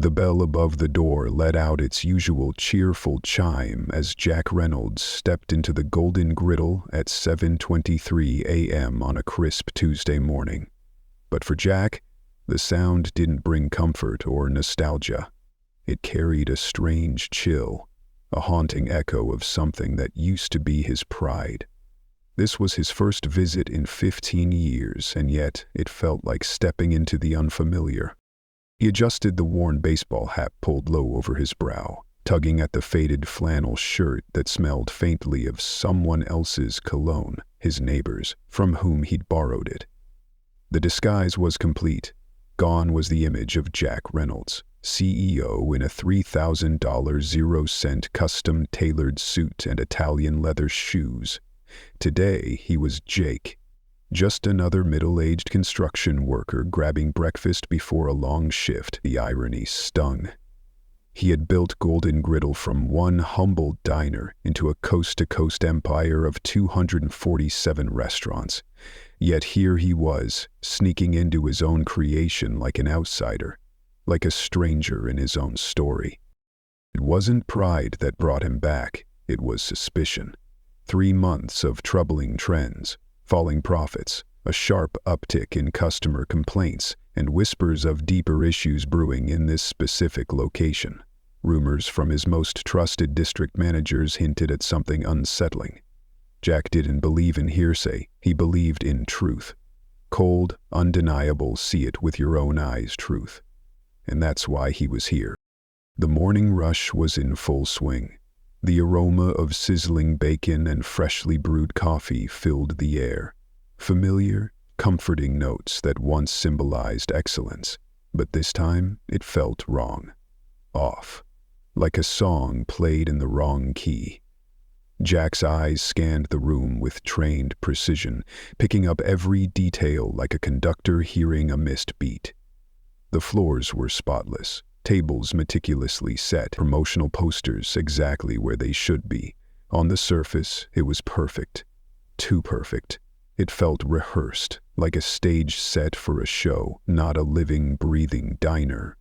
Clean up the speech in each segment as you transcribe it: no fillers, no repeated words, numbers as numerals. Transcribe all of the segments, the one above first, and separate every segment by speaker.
Speaker 1: The bell above the door let out its usual cheerful chime as Jack Reynolds stepped into the Golden Griddle at 7:23 a.m. on a crisp Tuesday morning. But for Jack, the sound didn't bring comfort or nostalgia. It carried a strange chill, a haunting echo of something that used to be his pride. This was his first visit in 15 years, and yet it felt like stepping into the unfamiliar. He adjusted the worn baseball hat pulled low over his brow, tugging at the faded flannel shirt that smelled faintly of someone else's cologne, his neighbor's, from whom he'd borrowed it. The disguise was complete. Gone was the image of Jack Reynolds, CEO in a $3,000 zero-cent custom-tailored suit and Italian leather shoes. Today he was Jake, just another middle-aged construction worker grabbing breakfast before a long shift. The irony stung. He had built Golden Griddle from one humble diner into a coast-to-coast empire of 247 restaurants. Yet here he was, sneaking into his own creation like an outsider, like a stranger in his own story. It wasn't pride that brought him back, it was suspicion. 3 months of troubling trends, falling profits, a sharp uptick in customer complaints, and whispers of deeper issues brewing in this specific location. Rumors from his most trusted district managers hinted at something unsettling. Jack didn't believe in hearsay, he believed in truth. Cold, undeniable, see it with your own eyes truth. And that's why he was here. The morning rush was in full swing. The aroma of sizzling bacon and freshly brewed coffee filled the air. Familiar, comforting notes that once symbolized excellence, but this time it felt wrong. Off. Like a song played in the wrong key. Jack's eyes scanned the room with trained precision, picking up every detail like a conductor hearing a missed beat. The floors were spotless, tables meticulously set, promotional posters exactly where they should be. On the surface, it was perfect. Too perfect. It felt rehearsed, like a stage set for a show, not a living, breathing diner.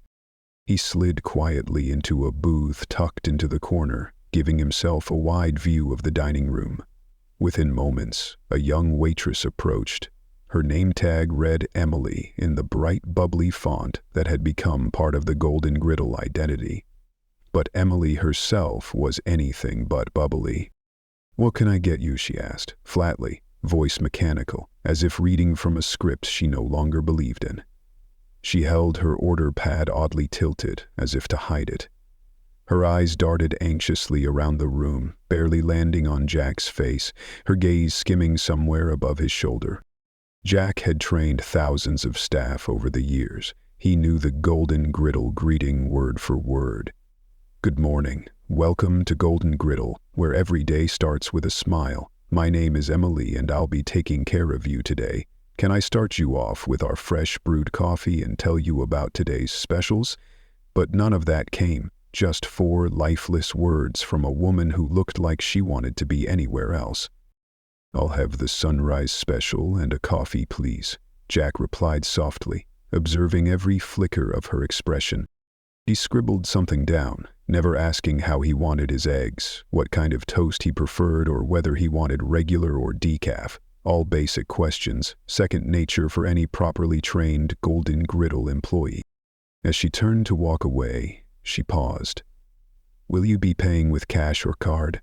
Speaker 1: He slid quietly into a booth tucked into the corner, giving himself a wide view of the dining room. Within moments, a young waitress approached. Her name tag read Emily in the bright, bubbly font that had become part of the Golden Griddle identity. But Emily herself was anything but bubbly. "What can I get you?" she asked, flatly, voice mechanical, as if reading from a script she no longer believed in. She held her order pad oddly tilted, as if to hide it. Her eyes darted anxiously around the room, barely landing on Jack's face, her gaze skimming somewhere above his shoulder. Jack had trained thousands of staff over the years. He knew the Golden Griddle greeting word for word. "Good morning. Welcome to Golden Griddle, where every day starts with a smile. My name is Emily and I'll be taking care of you today. Can I start you off with our fresh brewed coffee and tell you about today's specials?" But none of that came. Just 4 lifeless words from a woman who looked like she wanted to be anywhere else. "I'll have the sunrise special and a coffee, please," Jack replied softly, observing every flicker of her expression. He scribbled something down, never asking how he wanted his eggs, what kind of toast he preferred, or whether he wanted regular or decaf. All basic questions, second nature for any properly trained Golden Griddle employee. As she turned to walk away, she paused. "Will you be paying with cash or card?"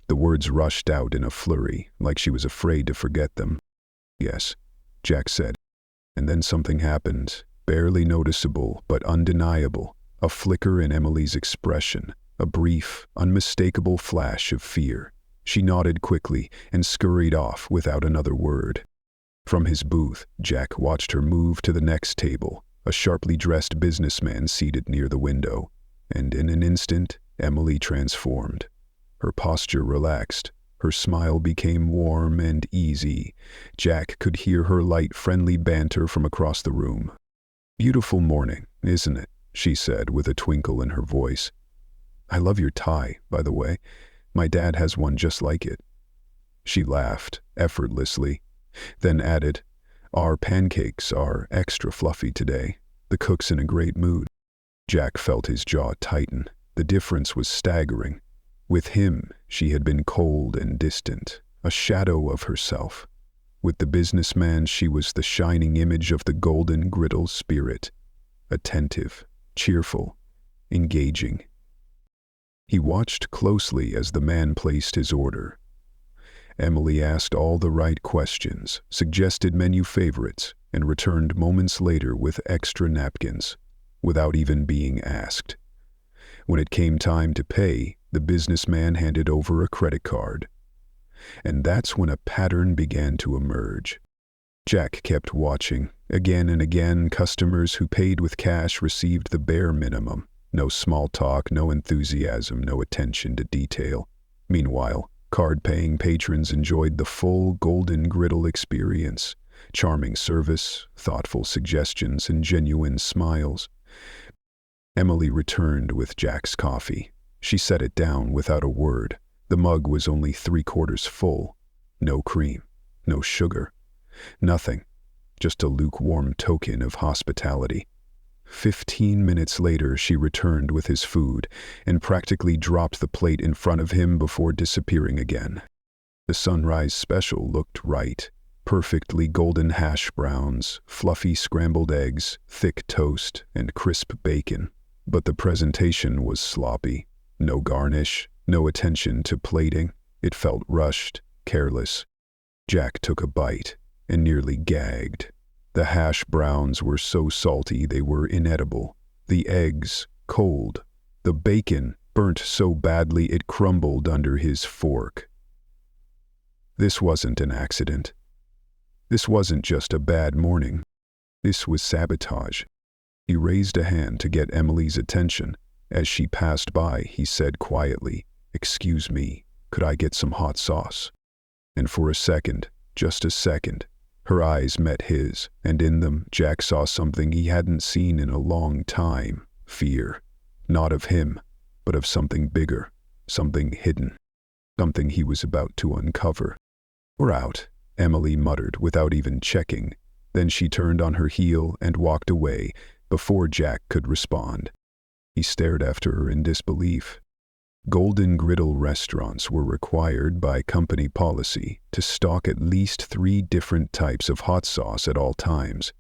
Speaker 1: The words rushed out in a flurry, like she was afraid to forget them. "Yes," Jack said. And then something happened, barely noticeable but undeniable. A flicker in Emily's expression, a brief, unmistakable flash of fear. She nodded quickly and scurried off without another word. From his booth, Jack watched her move to the next table, a sharply dressed businessman seated near the window. And in an instant, Emily transformed. Her posture relaxed. Her smile became warm and easy. Jack could hear her light, friendly banter from across the room. "Beautiful morning, isn't it?" she said with a twinkle in her voice. "I love your tie, by the way. My dad has one just like it." She laughed, effortlessly, then added, "Our pancakes are extra fluffy today. The cook's in a great mood." Jack felt his jaw tighten. The difference was staggering. With him, she had been cold and distant, a shadow of herself. With the businessman, she was the shining image of the golden griddle spirit, attentive, cheerful, engaging. He watched closely as the man placed his order. Emily asked all the right questions, suggested menu favorites, and returned moments later with extra napkins, without even being asked. When it came time to pay, the businessman handed over a credit card. And that's when a pattern began to emerge. Jack kept watching. Again and again, customers who paid with cash received the bare minimum. No small talk, no enthusiasm, no attention to detail. Meanwhile, card-paying patrons enjoyed the full golden griddle experience. Charming service, thoughtful suggestions, and genuine smiles. Emily returned with Jack's coffee. She set it down without a word. The mug was only 3/4 full. No cream, no sugar, nothing. Just a lukewarm token of hospitality. 15 minutes later, she returned with his food and practically dropped the plate in front of him before disappearing again. The sunrise special looked right. Perfectly golden hash browns, fluffy scrambled eggs, thick toast, and crisp bacon. But the presentation was sloppy. No garnish, no attention to plating. It felt rushed, careless. Jack took a bite and nearly gagged. The hash browns were so salty they were inedible. The eggs, cold. The bacon, burnt so badly it crumbled under his fork. This wasn't an accident. This wasn't just a bad morning. This was sabotage. He raised a hand to get Emily's attention. As she passed by, he said quietly, "Excuse me, could I get some hot sauce?" And for a second, just a second, her eyes met his, and in them, Jack saw something he hadn't seen in a long time. Fear. Not of him, but of something bigger, something hidden, something he was about to uncover. "We're out," Emily muttered without even checking. Then she turned on her heel and walked away before Jack could respond. He stared after her in disbelief. Golden Griddle restaurants were required by company policy to stock at least 3 different types of hot sauce at all times.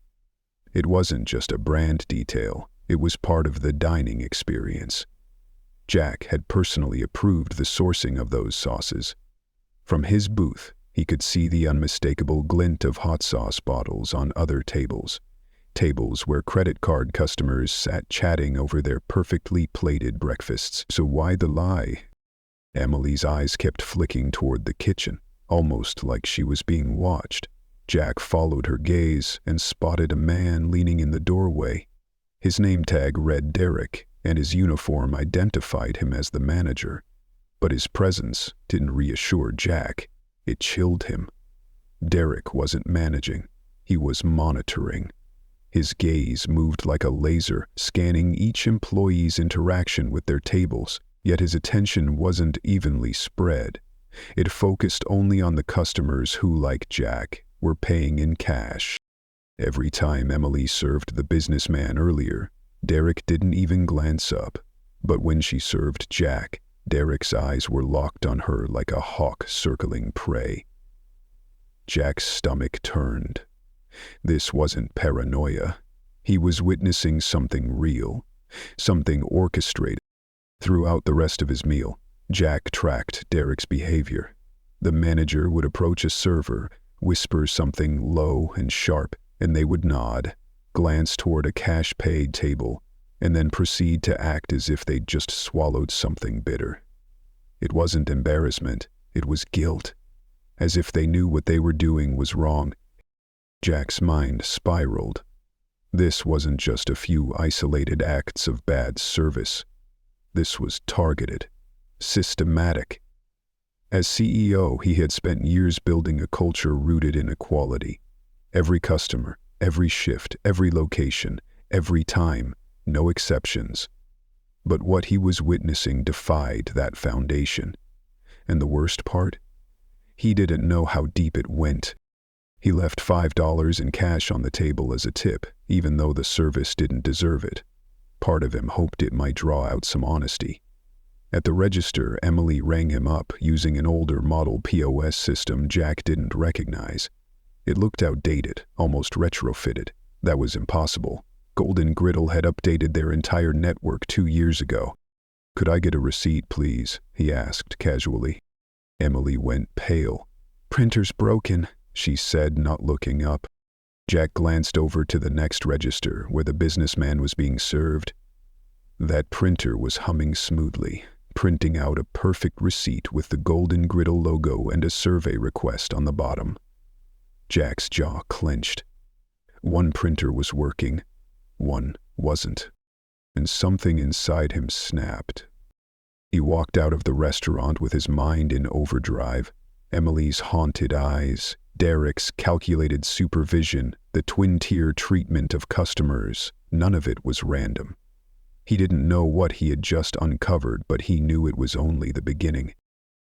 Speaker 1: It wasn't just a brand detail, it was part of the dining experience. Jack had personally approved the sourcing of those sauces. From his booth, he could see the unmistakable glint of hot sauce bottles on other tables. Tables where credit card customers sat chatting over their perfectly plated breakfasts. So why the lie? Emily's eyes kept flicking toward the kitchen, almost like she was being watched. Jack followed her gaze and spotted a man leaning in the doorway. His name tag read Derek, and his uniform identified him as the manager. But his presence didn't reassure Jack. It chilled him. Derek wasn't managing. He was monitoring. His gaze moved like a laser, scanning each employee's interaction with their tables, yet his attention wasn't evenly spread. It focused only on the customers who, like Jack, were paying in cash. Every time Emily served the businessman earlier, Derek didn't even glance up. But when she served Jack, Derek's eyes were locked on her like a hawk circling prey. Jack's stomach turned. This wasn't paranoia. He was witnessing something real, something orchestrated. Throughout the rest of his meal, Jack tracked Derek's behavior. The manager would approach a server, whisper something low and sharp, and they would nod, glance toward a cash-paid table, and then proceed to act as if they'd just swallowed something bitter. It wasn't embarrassment, it was guilt, as if they knew what they were doing was wrong. Jack's mind spiraled. This wasn't just a few isolated acts of bad service. This was targeted, systematic. As CEO, he had spent years building a culture rooted in equality. Every customer, every shift, every location, every time, no exceptions. But what he was witnessing defied that foundation. And the worst part? He didn't know how deep it went. He left $5 in cash on the table as a tip, even though the service didn't deserve it. Part of him hoped it might draw out some honesty. At the register, Emily rang him up using an older model POS system Jack didn't recognize. It looked outdated, almost retrofitted. That was impossible. Golden Griddle had updated their entire network 2 years ago. "Could I get a receipt, please?" he asked casually. Emily went pale. "Printer's broken," she said, not looking up. Jack glanced over to the next register where the businessman was being served. That printer was humming smoothly, printing out a perfect receipt with the Golden Griddle logo and a survey request on the bottom. Jack's jaw clenched. One printer was working, one wasn't, and something inside him snapped. He walked out of the restaurant with his mind in overdrive. Emily's haunted eyes, Derek's calculated supervision, the twin-tier treatment of customers, none of it was random. He didn't know what he had just uncovered, but he knew it was only the beginning.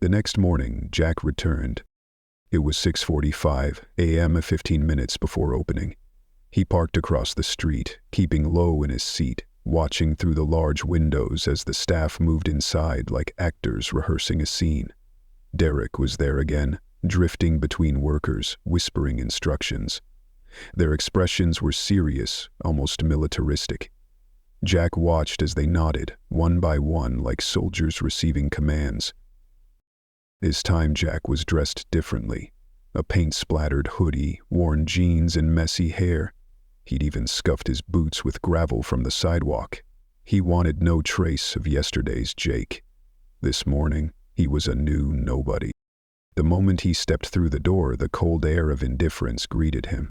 Speaker 1: The next morning, Jack returned. It was 6:45 a.m., 15 minutes before opening. He parked across the street, keeping low in his seat, watching through the large windows as the staff moved inside like actors rehearsing a scene. Derek was there again, drifting between workers, whispering instructions. Their expressions were serious, almost militaristic. Jack watched as they nodded, one by one, like soldiers receiving commands. This time Jack was dressed differently. A paint-splattered hoodie, worn jeans, and messy hair. He'd even scuffed his boots with gravel from the sidewalk. He wanted no trace of yesterday's Jake. This morning, he was a new nobody. The moment he stepped through the door, the cold air of indifference greeted him.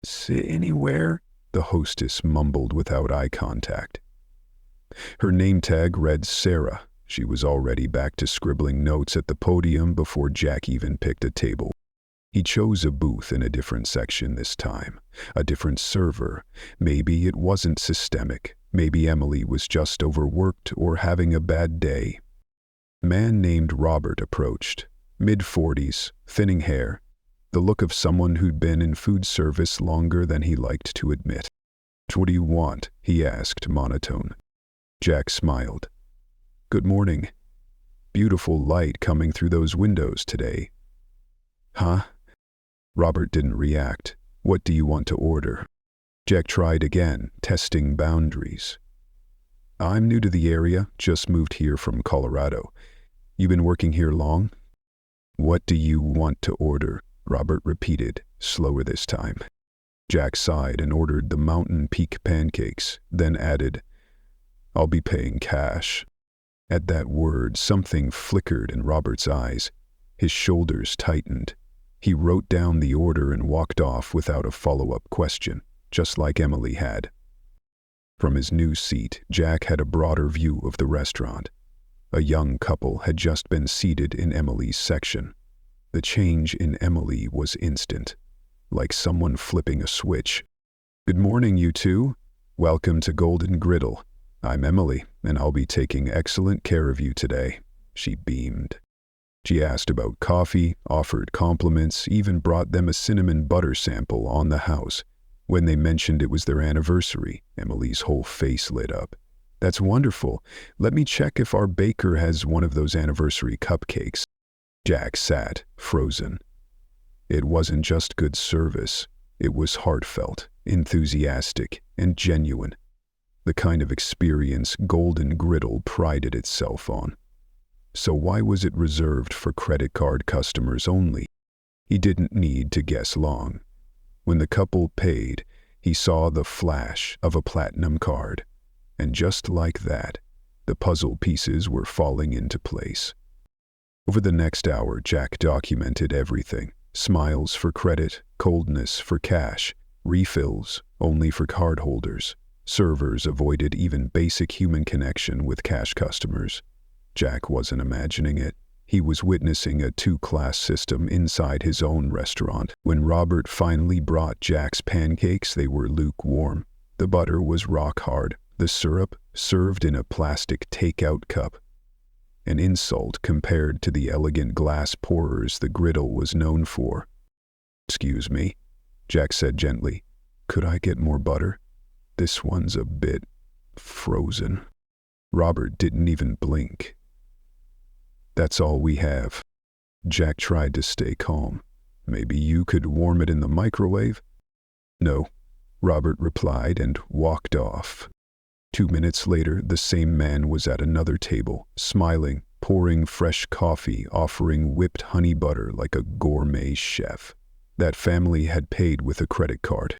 Speaker 1: "Sit anywhere?" the hostess mumbled without eye contact. Her name tag read Sarah. She was already back to scribbling notes at the podium before Jack even picked a table. He chose a booth in a different section this time, a different server. Maybe it wasn't systemic. Maybe Emily was just overworked or having a bad day. A man named Robert approached, mid-40s, thinning hair, the look of someone who'd been in food service longer than he liked to admit. "What do you want?" he asked, monotone. Jack smiled. "Good morning. Beautiful light coming through those windows today." "Huh?" Robert didn't react. "What do you want to order?" Jack tried again, testing boundaries. "I'm new to the area, just moved here from Colorado. You been working here long?" "What do you want to order?" Robert repeated, slower this time. Jack sighed and ordered the Mountain Peak pancakes, then added, "I'll be paying cash." At that word, something flickered in Robert's eyes. His shoulders tightened. He wrote down the order and walked off without a follow-up question, just like Emily had. From his new seat, Jack had a broader view of the restaurant. A young couple had just been seated in Emily's section. The change in Emily was instant, like someone flipping a switch. "Good morning, you two. Welcome to Golden Griddle. I'm Emily, and I'll be taking excellent care of you today." She beamed. She asked about coffee, offered compliments, even brought them a cinnamon butter sample on the house. When they mentioned it was their anniversary, Emily's whole face lit up. "That's wonderful. Let me check if our baker has one of those anniversary cupcakes." Jack sat, frozen. It wasn't just good service. It was heartfelt, enthusiastic, and genuine. The kind of experience Golden Griddle prided itself on. So why was it reserved for credit card customers only? He didn't need to guess long. When the couple paid, he saw the flash of a platinum card. And just like that, the puzzle pieces were falling into place. Over the next hour, Jack documented everything. Smiles for credit, coldness for cash, refills only for cardholders. Servers avoided even basic human connection with cash customers. Jack wasn't imagining it. He was witnessing a two-class system inside his own restaurant. When Robert finally brought Jack's pancakes, they were lukewarm. The butter was rock hard. The syrup served in a plastic takeout cup. An insult compared to the elegant glass pourers the griddle was known for. "Excuse me," Jack said gently. "Could I get more butter? This one's a bit Frozen. Robert didn't even blink. That's all we have. Jack tried to stay calm. Maybe you could warm it in the microwave? No, Robert replied and walked off. 2 minutes later, the same man was at another table, smiling, pouring fresh coffee, offering whipped honey butter like a gourmet chef. That family had paid with a credit card.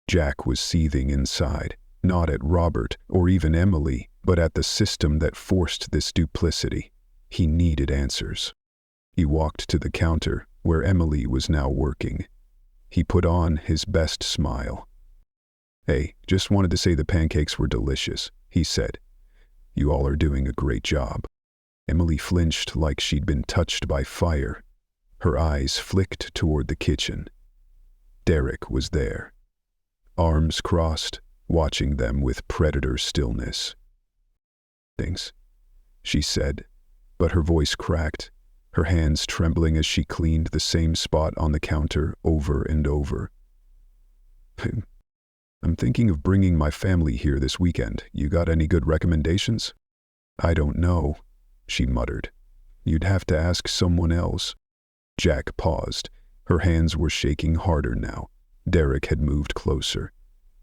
Speaker 1: Jack was seething inside, not at Robert or even Emily, but at the system that forced this duplicity. He needed answers. He walked to the counter, where Emily was now working. He put on his best smile. "Hey, just wanted to say the pancakes were delicious," he said. "You all are doing a great job." Emily flinched like she'd been touched by fire. Her eyes flicked toward the kitchen. Derek was there, arms crossed, watching them with predator stillness. "Things," she said, but her voice cracked, her hands trembling as she cleaned the same spot on the counter over and over. "I'm thinking of bringing my family here this weekend. You got any good recommendations?" "I don't know," she muttered. "You'd have to ask someone else." Jack paused. Her hands were shaking harder now. Derek had moved closer.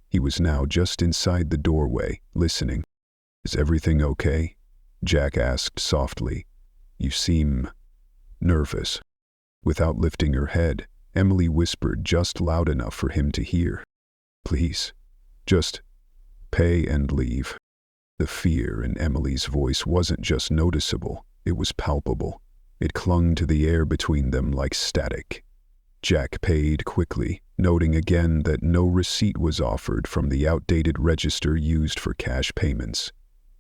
Speaker 1: He was now just inside the doorway, listening. "Is everything okay?" Jack asked softly. "You seem nervous." Without lifting her head, Emily whispered just loud enough for him to hear. "Please, just pay and leave." The fear in Emily's voice wasn't just noticeable, it was palpable. It clung to the air between them like static. Jack paid quickly, noting again that no receipt was offered from the outdated register used for cash payments.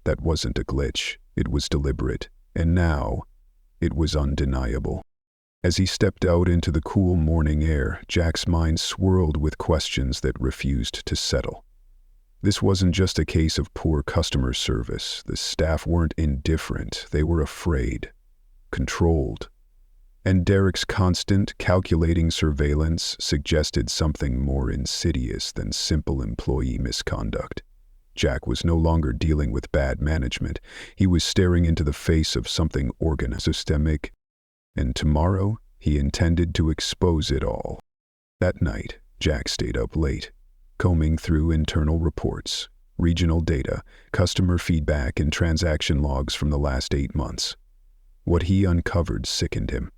Speaker 1: That wasn't a glitch, it was deliberate, and now it was undeniable. As he stepped out into the cool morning air, Jack's mind swirled with questions that refused to settle. This wasn't just a case of poor customer service. The staff weren't indifferent, they were afraid, controlled. And Derek's constant, calculating surveillance suggested something more insidious than simple employee misconduct. Jack was no longer dealing with bad management. He was staring into the face of something organized, systemic, and tomorrow he intended to expose it all. That night, Jack stayed up late, combing through internal reports, regional data, customer feedback, and transaction logs from the last 8 months. What he uncovered sickened him.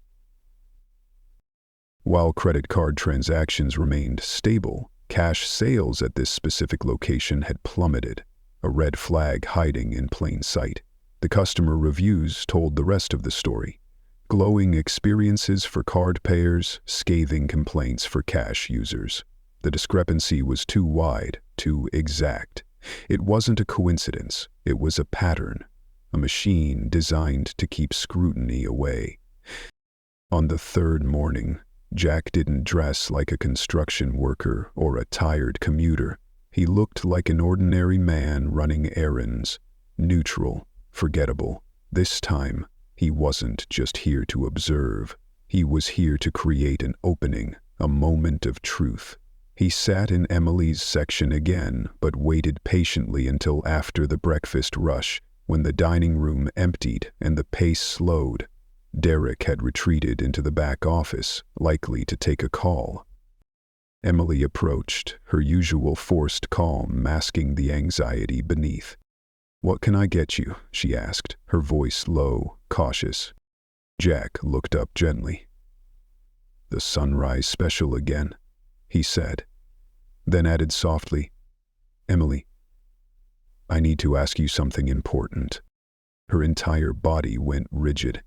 Speaker 1: While credit card transactions remained stable, cash sales at this specific location had plummeted, a red flag hiding in plain sight. The customer reviews told the rest of the story. Glowing experiences for card payers, scathing complaints for cash users. The discrepancy was too wide, too exact. It wasn't a coincidence, it was a pattern, a machine designed to keep scrutiny away. On the third morning, Jack didn't dress like a construction worker or a tired commuter. He looked like an ordinary man running errands, neutral, forgettable. This time, he wasn't just here to observe. He was here to create an opening, a moment of truth. He sat in Emily's section again, but waited patiently until after the breakfast rush, when the dining room emptied and the pace slowed. Derek had retreated into the back office, likely to take a call. Emily approached, her usual forced calm masking the anxiety beneath. "What can I get you?" she asked, her voice low, cautious. Jack looked up gently. "The sunrise special again," he said, then added softly, "Emily, I need to ask you something important." Her entire body went rigid.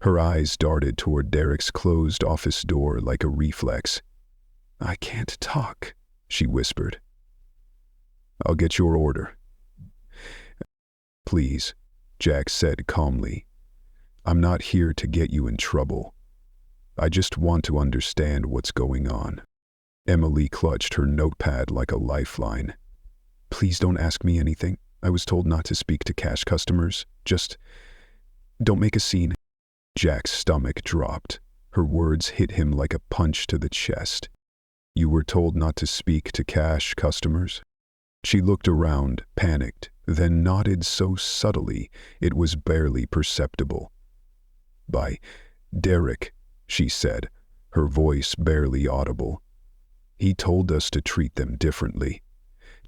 Speaker 1: Her eyes darted toward Derek's closed office door like a reflex. "I can't talk," she whispered. "I'll get your order." "Please," Jack said calmly. "I'm not here to get you in trouble. I just want to understand what's going on." Emily clutched her notepad like a lifeline. "Please don't ask me anything. I was told not to speak to cash customers. Just don't make a scene." Jack's stomach dropped. Her words hit him like a punch to the chest. "You were told not to speak to cash customers?" She looked around, panicked, then nodded so subtly it was barely perceptible. "By Derek," she said, her voice barely audible. "He told us to treat them differently.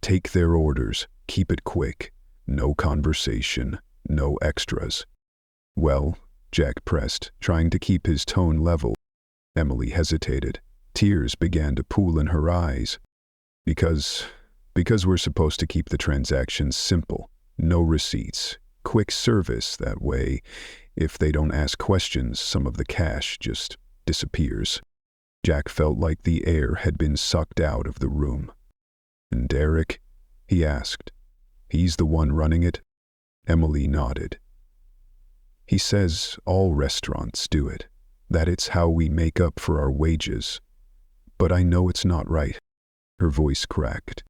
Speaker 1: Take their orders, keep it quick. No conversation, no extras." "Well," Jack pressed, trying to keep his tone level. Emily hesitated. Tears began to pool in her eyes. Because we're supposed to keep the transactions simple. No receipts. Quick service, that way. If they don't ask questions, some of the cash just disappears." Jack felt like the air had been sucked out of the room. "And Derek?" he asked. "He's the one running it?" Emily nodded. "He says all restaurants do it, that it's how we make up for our wages. But I know it's not right." Her voice cracked.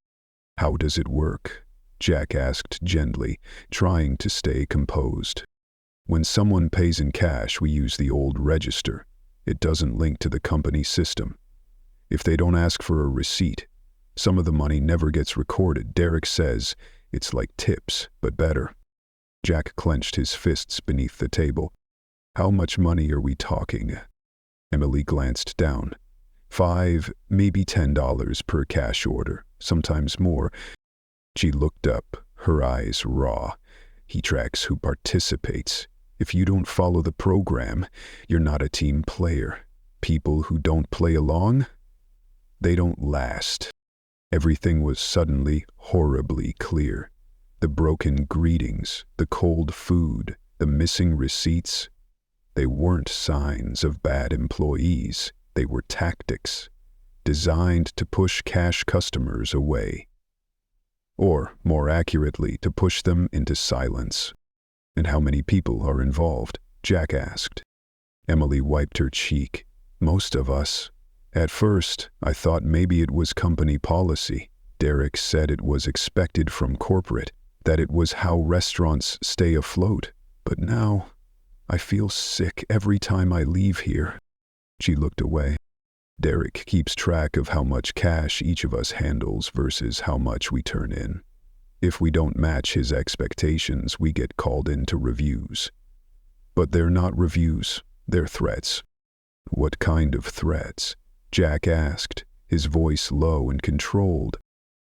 Speaker 1: "How does it work?" Jack asked gently, trying to stay composed. "When someone pays in cash, we use the old register. It doesn't link to the company system. If they don't ask for a receipt, some of the money never gets recorded. Derek says it's like tips, but better." Jack clenched his fists beneath the table. "How much money are we talking?" Emily glanced down. $5, maybe $10 per cash order, sometimes more. She looked up, her eyes raw. "He tracks who participates. If you don't follow the program, you're not a team player. People who don't play along, they don't last." Everything was suddenly horribly clear. The broken greetings, the cold food, the missing receipts. They weren't signs of bad employees. They were tactics, designed to push cash customers away. Or, more accurately, to push them into silence. "And how many people are involved?" Jack asked. Emily wiped her cheek. "Most of us. At first, I thought maybe it was company policy. Derek said it was expected from corporate, that it was how restaurants stay afloat. But now, I feel sick every time I leave here." She looked away. "Derek keeps track of how much cash each of us handles versus how much we turn in. If we don't match his expectations, we get called into reviews. But they're not reviews, they're threats." "What kind of threats?" Jack asked, his voice low and controlled.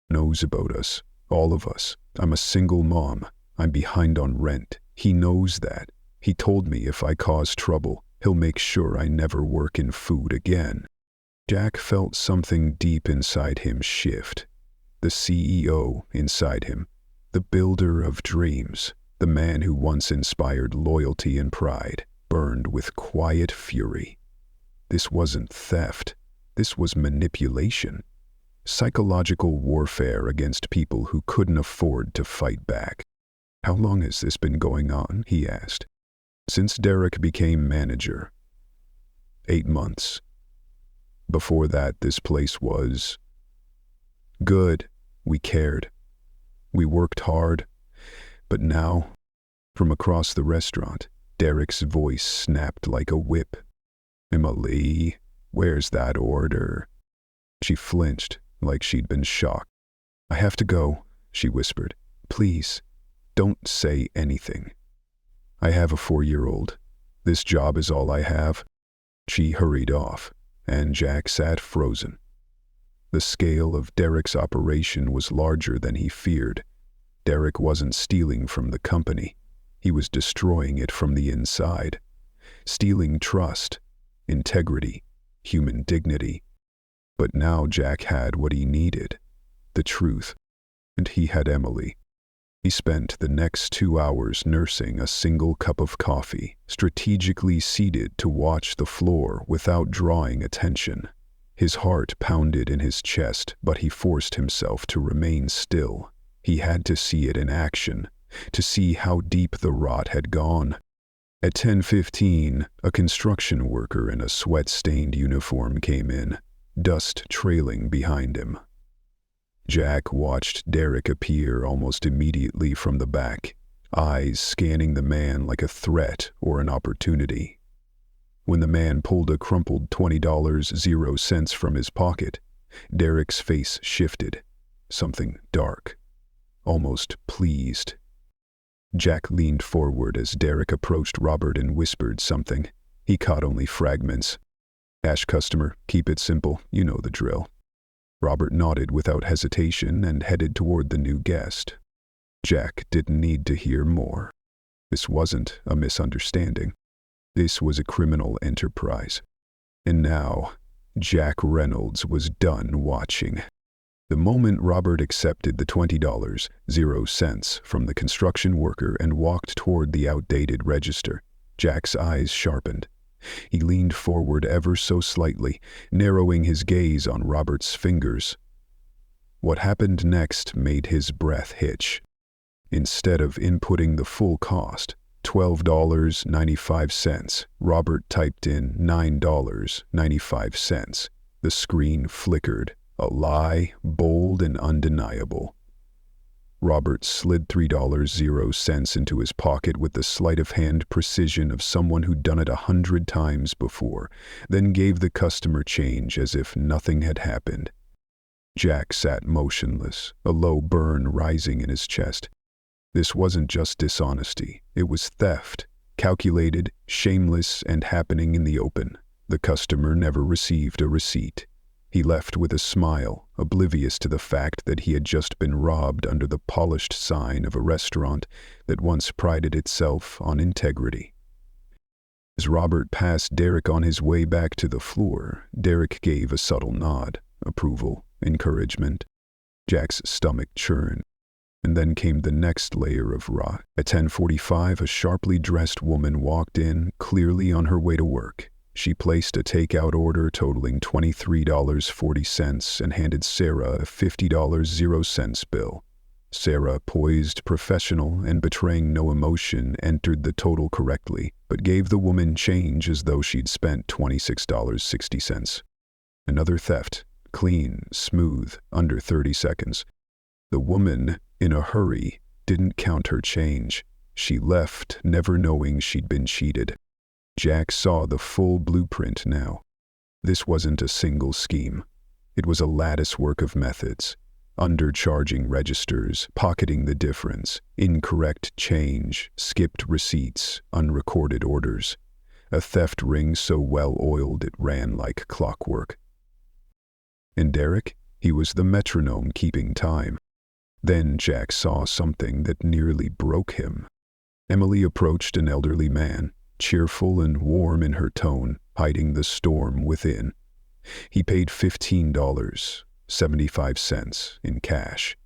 Speaker 1: "Knows about us, all of us. I'm a single mom. I'm behind on rent. He knows that. He told me if I cause trouble, he'll make sure I never work in food again." Jack felt something deep inside him shift. The CEO inside him, the builder of dreams, the man who once inspired loyalty and pride, burned with quiet fury. This wasn't theft. This was manipulation. Psychological warfare against people who couldn't afford to fight back. "How long has this been going on?" he asked. "Since Derek became manager." 8 months. Before that, this place was good. We cared. We worked hard. But now, from across the restaurant, Derek's voice snapped like a whip. "Emily, where's that order?" She flinched, like she'd been shocked. "I have to go," she whispered. "Please, don't say anything. I have a 4-year-old. This job is all I have." She hurried off, and Jack sat frozen. The scale of Derek's operation was larger than he feared. Derek wasn't stealing from the company. He was destroying it from the inside. Stealing trust, integrity, human dignity. But now Jack had what he needed, the truth, and he had Emily. He spent the next 2 hours nursing a single cup of coffee, strategically seated to watch the floor without drawing attention. His heart pounded in his chest, but he forced himself to remain still. He had to see it in action, to see how deep the rot had gone. At 10:15, a construction worker in a sweat-stained uniform came in, dust trailing behind him. Jack watched Derek appear almost immediately from the back, eyes scanning the man like a threat or an opportunity. When the man pulled a crumpled $20.00 from his pocket, Derek's face shifted. Something dark, almost pleased. Jack leaned forward as Derek approached Robert and whispered something. He caught only fragments. "Cash customer, keep it simple, you know the drill." Robert nodded without hesitation and headed toward the new guest. Jack didn't need to hear more. This wasn't a misunderstanding. This was a criminal enterprise. And now, Jack Reynolds was done watching. The moment Robert accepted the $20.00 from the construction worker and walked toward the outdated register, Jack's eyes sharpened. He leaned forward ever so slightly, narrowing his gaze on Robert's fingers. What happened next made his breath hitch. Instead of inputting the full cost, $12.95, Robert typed in $9.95. The screen flickered, a lie, bold and undeniable. Robert slid $3.00 into his pocket with the sleight-of-hand precision of someone who'd done it 100 times before, then gave the customer change as if nothing had happened. Jack sat motionless, a low burn rising in his chest. This wasn't just dishonesty, it was theft, calculated, shameless, and happening in the open. The customer never received a receipt. He left with a smile, oblivious to the fact that he had just been robbed under the polished sign of a restaurant that once prided itself on integrity. As Robert passed Derek on his way back to the floor, Derek gave a subtle nod, approval, encouragement. Jack's stomach churned. And then came the next layer of rot. At 10:45, a sharply dressed woman walked in, clearly on her way to work. She placed a takeout order totaling $23.40 and handed Sarah a $50.00 bill. Sarah, poised, professional, and betraying no emotion, entered the total correctly, but gave the woman change as though she'd spent $26.60. Another theft, clean, smooth, under 30 seconds. The woman, in a hurry, didn't count her change. She left, never knowing she'd been cheated. Jack saw the full blueprint now. This wasn't a single scheme. It was a latticework of methods. Undercharging registers, pocketing the difference, incorrect change, skipped receipts, unrecorded orders. A theft ring so well-oiled it ran like clockwork. And Derek? He was the metronome keeping time. Then Jack saw something that nearly broke him. Emily approached an elderly man, cheerful and warm in her tone, hiding the storm within. He paid $15.75 in cash.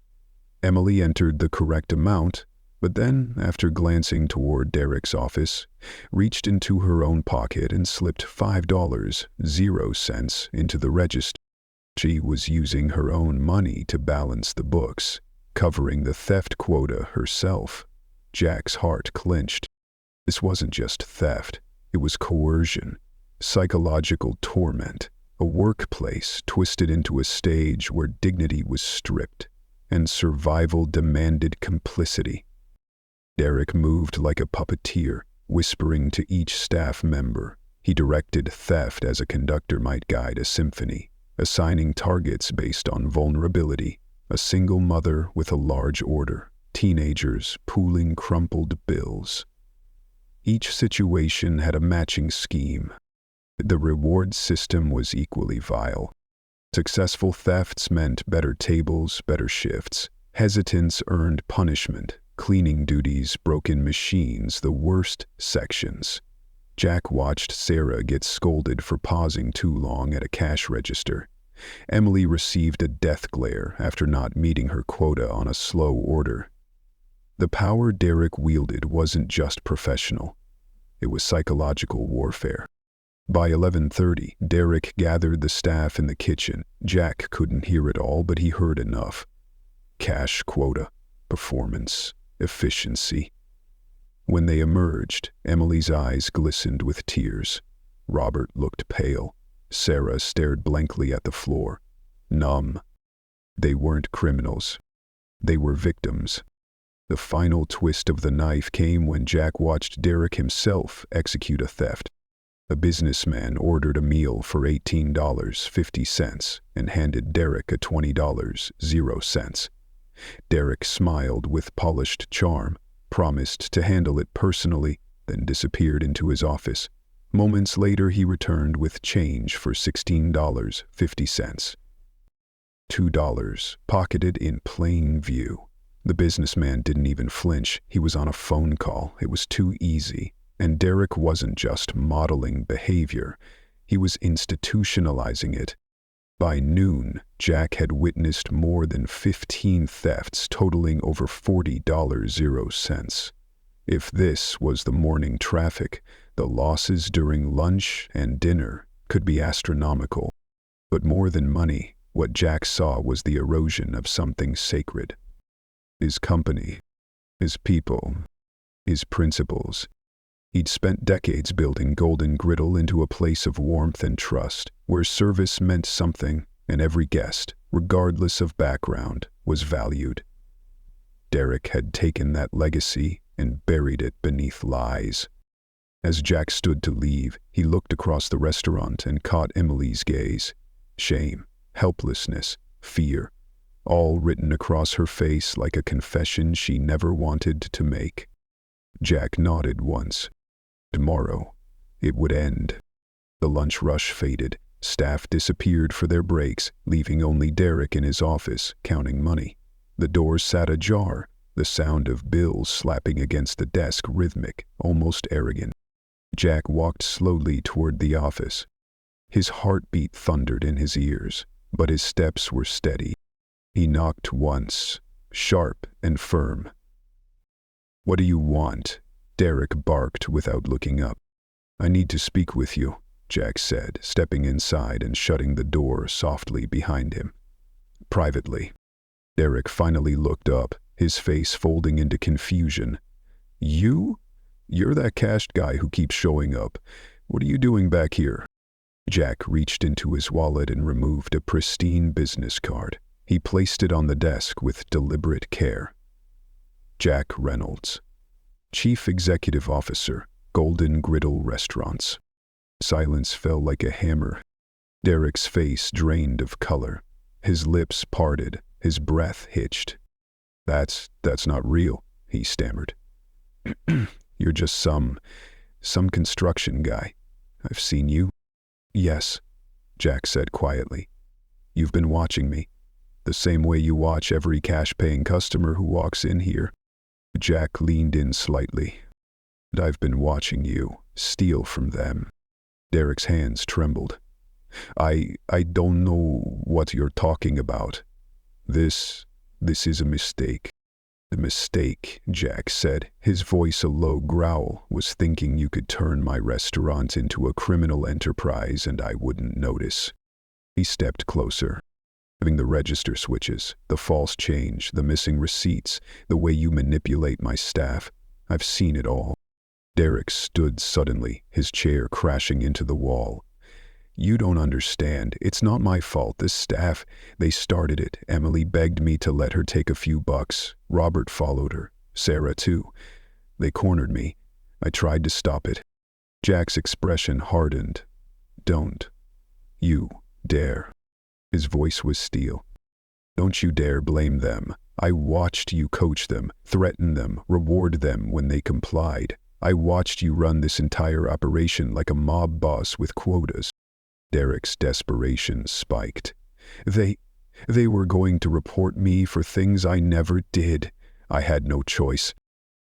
Speaker 1: Emily entered the correct amount, but then, after glancing toward Derek's office, reached into her own pocket and slipped $5.00 into the register. She was using her own money to balance the books, covering the theft quota herself. Jack's heart clenched. This wasn't just theft. It was coercion, psychological torment, a workplace twisted into a stage where dignity was stripped, and survival demanded complicity. Derek moved like a puppeteer, whispering to each staff member. He directed theft as a conductor might guide a symphony, assigning targets based on vulnerability. A single mother with a large order, teenagers pooling crumpled bills. Each situation had a matching scheme. The reward system was equally vile. Successful thefts meant better tables, better shifts. Hesitance earned punishment. Cleaning duties, broken machines, the worst sections. Jack watched Sarah get scolded for pausing too long at a cash register. Emily received a death glare after not meeting her quota on a slow order. The power Derek wielded wasn't just professional. It was psychological warfare. By 11:30, Derek gathered the staff in the kitchen. Jack couldn't hear it all, but he heard enough. Cash quota, performance, efficiency. When they emerged, Emily's eyes glistened with tears. Robert looked pale. Sarah stared blankly at the floor, numb. They weren't criminals. They were victims. The final twist of the knife came when Jack watched Derek himself execute a theft. A businessman ordered a meal for $18.50 and handed Derek a $20.00. Derek smiled with polished charm, promised to handle it personally, then disappeared into his office. Moments later, he returned with change for $16.50. $2 pocketed in plain view. The businessman didn't even flinch. He was on a phone call. It was too easy. And Derek wasn't just modeling behavior. He was institutionalizing it. By noon, Jack had witnessed more than 15 thefts totaling over $40.00. If this was the morning traffic, the losses during lunch and dinner could be astronomical. But more than money, what Jack saw was the erosion of something sacred. His company, his people, his principles. He'd spent decades building Golden Griddle into a place of warmth and trust, where service meant something, and every guest, regardless of background, was valued. Derek had taken that legacy and buried it beneath lies. As Jack stood to leave, he looked across the restaurant and caught Emily's gaze. Shame, helplessness, fear, all written across her face like a confession she never wanted to make. Jack nodded once. Tomorrow, it would end. The lunch rush faded. Staff disappeared for their breaks, leaving only Derek in his office, counting money. The doors sat ajar, the sound of bills slapping against the desk rhythmic, almost arrogant. Jack walked slowly toward the office. His heartbeat thundered in his ears, but his steps were steady. He knocked once, sharp and firm. "What do you want?" Derek barked without looking up. "I need to speak with you," Jack said, stepping inside and shutting the door softly behind him. Privately. Derek finally looked up, his face folding into confusion. "You? You're that cashed guy who keeps showing up. What are you doing back here?" Jack reached into his wallet and removed a pristine business card. He placed it on the desk with deliberate care. Jack Reynolds, Chief Executive Officer, Golden Griddle Restaurants. Silence fell like a hammer. Derek's face drained of color. His lips parted, his breath hitched. That's not real," he stammered. "You're just some construction guy. I've seen you." "Yes," Jack said quietly. "You've been watching me, the same way you watch every cash-paying customer who walks in here." Jack leaned in slightly. "And I've been watching you steal from them." Derek's hands trembled. I don't know what you're talking about. This is a mistake." "The mistake," Jack said, his voice a low growl, "was thinking you could turn my restaurant into a criminal enterprise and I wouldn't notice." He stepped closer. "Having the register switches, the false change, the missing receipts, the way you manipulate my staff, I've seen it all." Derek stood suddenly, his chair crashing into the wall. "You don't understand. It's not my fault. The staff, they started it. Emily begged me to let her take a few bucks. Robert followed her. Sarah too. They cornered me. I tried to stop it." Jack's expression hardened. "Don't you dare." His voice was steel. "Don't you dare blame them. I watched you coach them, threaten them, reward them when they complied. I watched you run this entire operation like a mob boss with quotas." Derek's desperation spiked. They were going to report me for things I never did. I had no choice."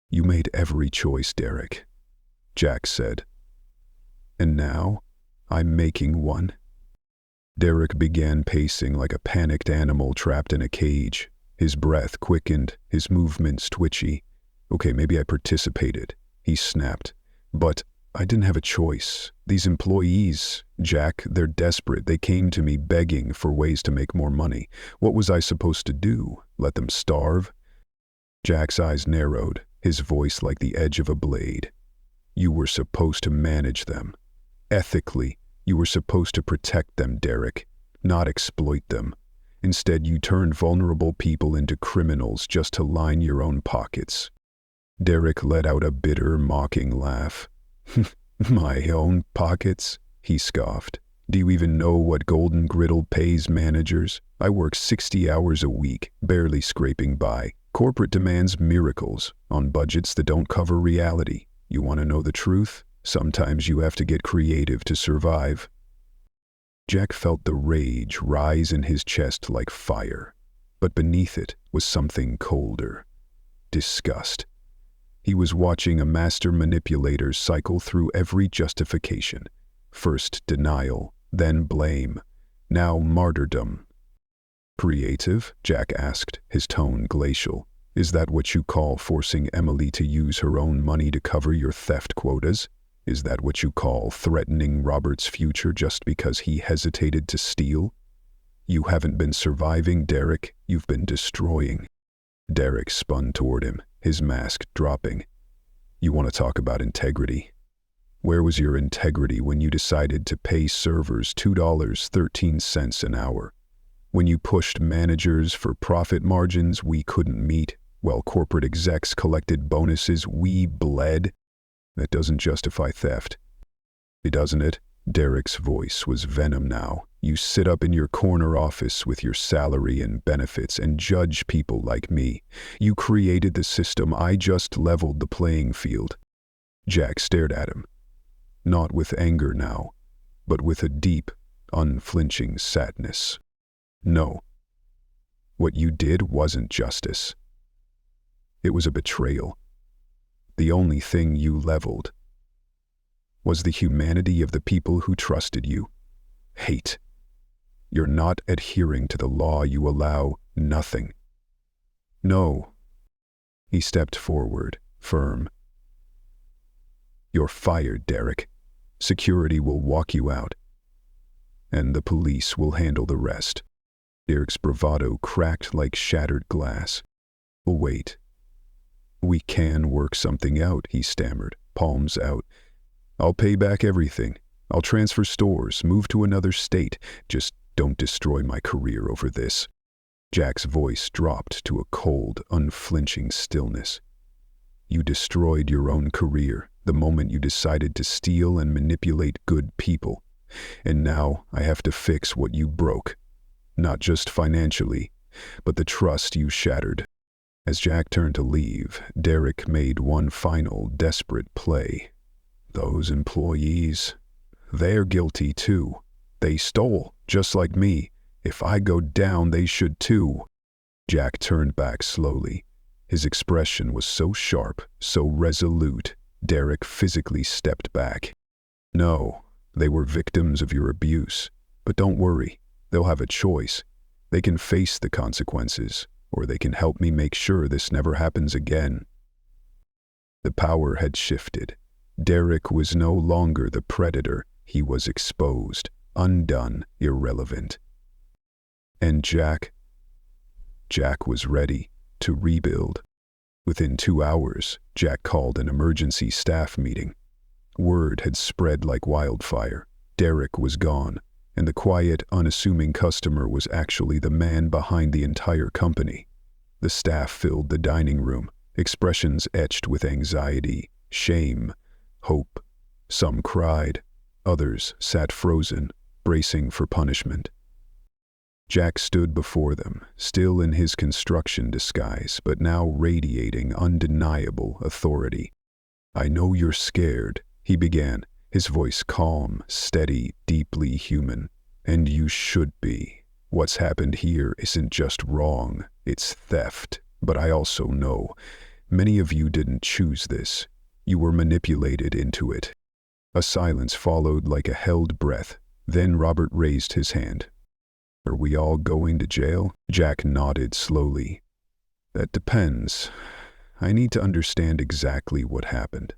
Speaker 1: "You made every choice, Derek," Jack said. "And now, I'm making one." Derek began pacing like a panicked animal trapped in a cage. His breath quickened, his movements twitchy. "Okay, maybe I participated," he snapped. "But I didn't have a choice. These employees, Jack, they're desperate. They came to me begging for ways to make more money. What was I supposed to do? Let them starve?" Jack's eyes narrowed, his voice like the edge of a blade. "You were supposed to manage them. Ethically, you were supposed to protect them, Derek, not exploit them. Instead, you turned vulnerable people into criminals just to line your own pockets." Derek let out a bitter, mocking laugh. "My own pockets?" he scoffed. Do you even know what Golden Griddle pays managers? I work 60 hours a week, barely scraping by. Corporate demands miracles on budgets that don't cover reality. You want to know the truth? Sometimes you have to get creative to survive. Jack felt the rage rise in his chest like fire, but beneath it was something colder. Disgust. He was watching a master manipulator cycle through every justification. First denial, then blame, now martyrdom. Creative? Jack asked, his tone glacial. Is that what you call forcing Emily to use her own money to cover your theft quotas? Is that what you call threatening Robert's future just because he hesitated to steal? You haven't been surviving, Derek. You've been destroying. Derek spun toward him, his mask dropping. You want to talk about integrity? Where was your integrity when you decided to pay servers $2.13 an hour? When you pushed managers for profit margins we couldn't meet, while corporate execs collected bonuses we bled? That doesn't justify theft. Doesn't it? Derek's voice was venom now. You sit up in your corner office with your salary and benefits and judge people like me. You created the system. I just leveled the playing field. Jack stared at him. Not with anger now, but with a deep, unflinching sadness. No. What you did wasn't justice. It was a betrayal. The only thing you leveled was the humanity of the people who trusted you. Hate. You're not adhering to the law. You allow nothing. No. He stepped forward, firm. You're fired, Derek. Security will walk you out, and the police will handle the rest. Derek's bravado cracked like shattered glass. Wait. We can work something out, he stammered, palms out. I'll pay back everything. I'll transfer stores, move to another state. Just don't destroy my career over this. Jack's voice dropped to a cold, unflinching stillness. You destroyed your own career the moment you decided to steal and manipulate good people. And now I have to fix what you broke. Not just financially, but the trust you shattered. As Jack turned to leave, Derek made one final desperate play. Those employees, they're guilty too. They stole, just like me. If I go down, they should too. Jack turned back slowly. His expression was so sharp, so resolute, Derek physically stepped back. No, they were victims of your abuse. But don't worry, they'll have a choice. They can face the consequences, or they can help me make sure this never happens again. The power had shifted. Derek was no longer the predator. He was exposed, undone, irrelevant. And Jack was ready to rebuild. Within 2 hours, Jack called an emergency staff meeting. Word had spread like wildfire. Derek was gone, and the quiet, unassuming customer was actually the man behind the entire company. The staff filled the dining room, expressions etched with anxiety, shame, hope. Some cried, others sat frozen, bracing for punishment. Jack stood before them, still in his construction disguise, but now radiating undeniable authority. I know you're scared, he began, his voice calm, steady, deeply human. And you should be. What's happened here isn't just wrong, it's theft. But I also know, many of you didn't choose this. You were manipulated into it. A silence followed like a held breath. Then Robert raised his hand. Are we all going to jail? Jack nodded slowly. That depends. I need to understand exactly what happened.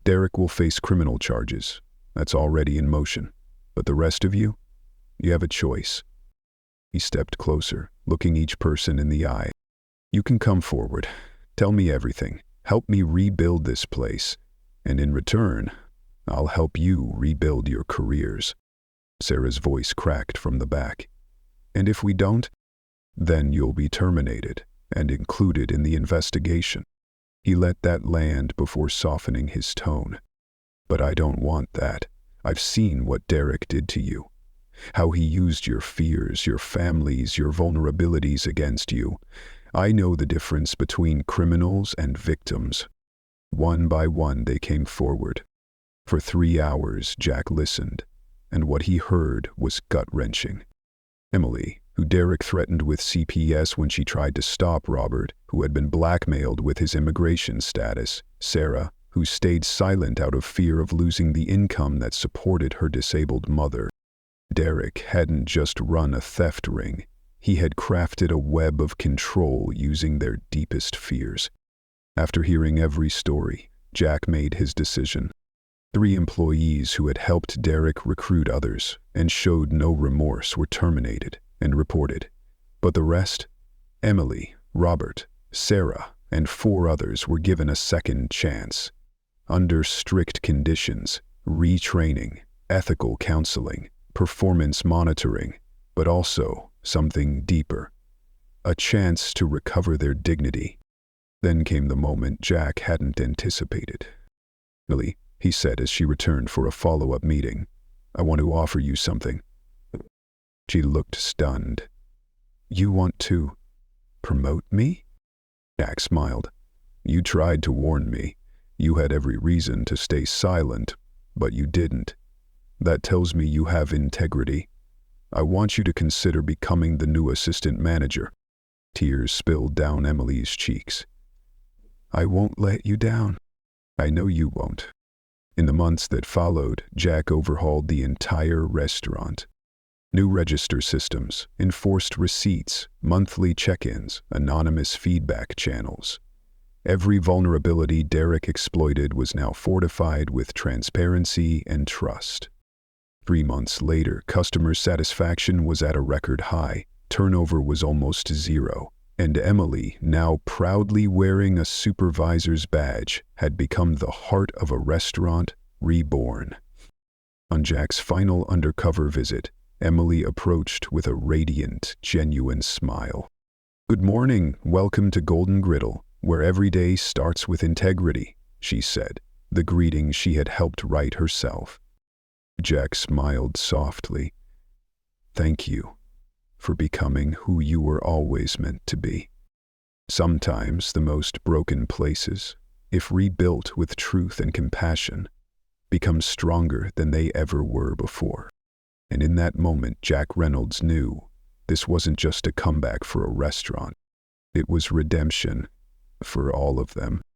Speaker 1: Derek will face criminal charges. That's already in motion. But the rest of you? You have a choice. He stepped closer, looking each person in the eye. You can come forward. Tell me everything. Help me rebuild this place. And in return, I'll help you rebuild your careers. Sarah's voice cracked from the back. And if we don't, then you'll be terminated and included in the investigation. He let that land before softening his tone. But I don't want that. I've seen what Derek did to you. how he used your fears, your families, your vulnerabilities against you. I know the difference between criminals and victims. One by one they came forward. For 3 hours Jack listened, and what he heard was gut-wrenching. Emily, who Derek threatened with CPS when she tried to stop Robert, who had been blackmailed with his immigration status. Sarah, who stayed silent out of fear of losing the income that supported her disabled mother. Derek hadn't just run a theft ring. He had crafted a web of control using their deepest fears. After hearing every story, Jack made his decision. 3 employees who had helped Derek recruit others and showed no remorse were terminated and reported. But the rest, Emily, Robert, Sarah, and 4 others were given a second chance. Under strict conditions, retraining, ethical counseling, performance monitoring, but also something deeper. A chance to recover their dignity. Then came the moment Jack hadn't anticipated. "Emily," he said as she returned for a follow-up meeting, "I want to offer you something." She looked stunned. "You want to promote me?" Jack smiled. "You tried to warn me. You had every reason to stay silent, but you didn't. That tells me you have integrity. I want you to consider becoming the new assistant manager." Tears spilled down Emily's cheeks. "I won't let you down." "I know you won't." In the months that followed, Jack overhauled the entire restaurant. New register systems, enforced receipts, monthly check-ins, anonymous feedback channels. Every vulnerability Derek exploited was now fortified with transparency and trust. 3 months later, customer satisfaction was at a record high, turnover was almost zero, and Emily, now proudly wearing a supervisor's badge, had become the heart of a restaurant reborn. On Jack's final undercover visit, Emily approached with a radiant, genuine smile. "Good morning, welcome to Golden Griddle, where every day starts with integrity," she said, the greeting she had helped write herself. Jack smiled softly. "Thank you for becoming who you were always meant to be." Sometimes the most broken places, if rebuilt with truth and compassion, become stronger than they ever were before. And in that moment, Jack Reynolds knew this wasn't just a comeback for a restaurant. It was redemption for all of them.